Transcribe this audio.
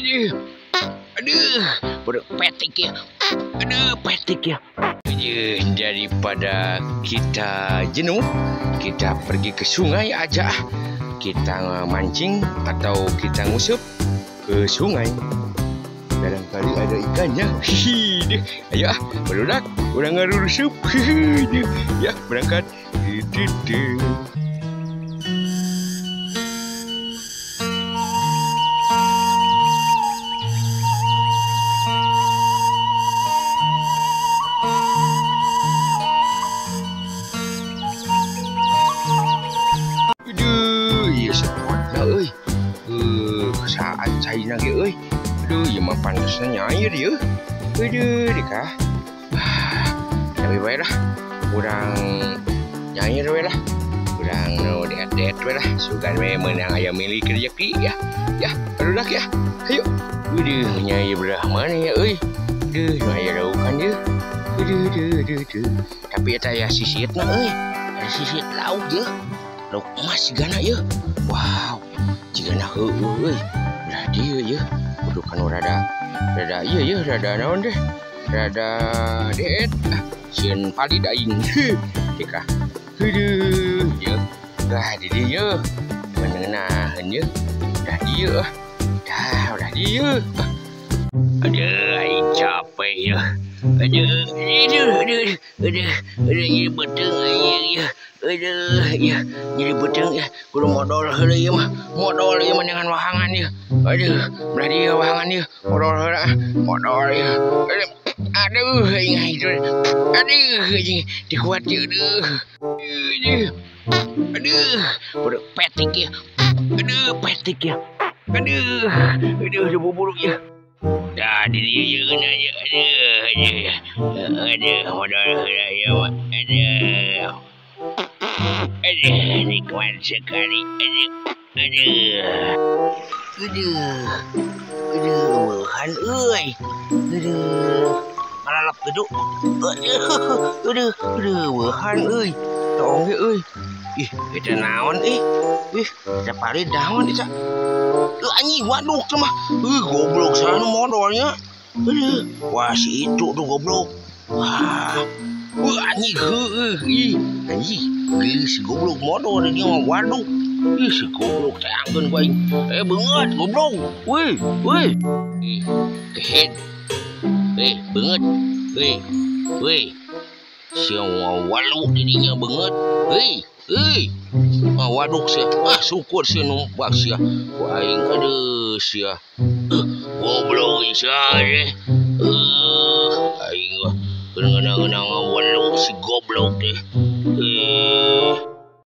Aduh, petik ya. Aduh, petik ya. Daripada kita jenuh, kita pergi ke sungai aja. Kita mancing atau kita ngusup ke sungai. Barangkali ada ikannya. Ayo, berudak, orang ngarusup. Ya, berangkat. Kesaan saya lagi, aduh, ya mah pantasnya air dia. Aduh, dikah. Tapi baiklah, kurang nyanyi lah, kurang no dead lah. Sugan menang ayam milik rezeki ya. Ya, aduh dah ya. Ayo, aduh, nyanyi belah mana ya, aduh, nyanyi laukan dia. Aduh. Tapi ya saya sisit nak, ada sisit lauk je, lauk emas gana ya. Wow. Jika nak belah dia ya, bukan rada iya rada naon deh, rada deet, sien pali daing, deka, ya, dah dia, menengahan ya, dah dia, aduh, capek ya, aduh, ya betul ya. Ya, jadi betul ya. Kudu modal heula ieu mah. Modal ieu mah dengan wahangan ya. Aduh, berarti ya wahangan ya. Modal ya. Aduh, ingat itu. Aduh, dikuat ya. Aduh, udah petik ya. Aduh, buruk ya. Dah, dia kena ya. Aduh, modal heula ya, Mak. Aduh, nikmat sekali. Aduh, han euy. Malalap geduk. Aduh, han euy. Tong ge euy. Ih, eta naon ih. Eta pari naon eta. Anjing waduk mah. Goblok sana modalnya. Aduh, wah si itu tuh goblok. Wah. Anjing anjing si goblok modal dia mah waduk. Si goblok teangkeun ku aing. Beungeut goblok. Weh. Kehet. Beungeut. Weh. Sia waduk di dinya beungeut. Waduk sia. Syukur sia numpak sia. Ku aing aduh sia. Goblok sia deh. Aing ngenang-ngenang waduk si goblok deh.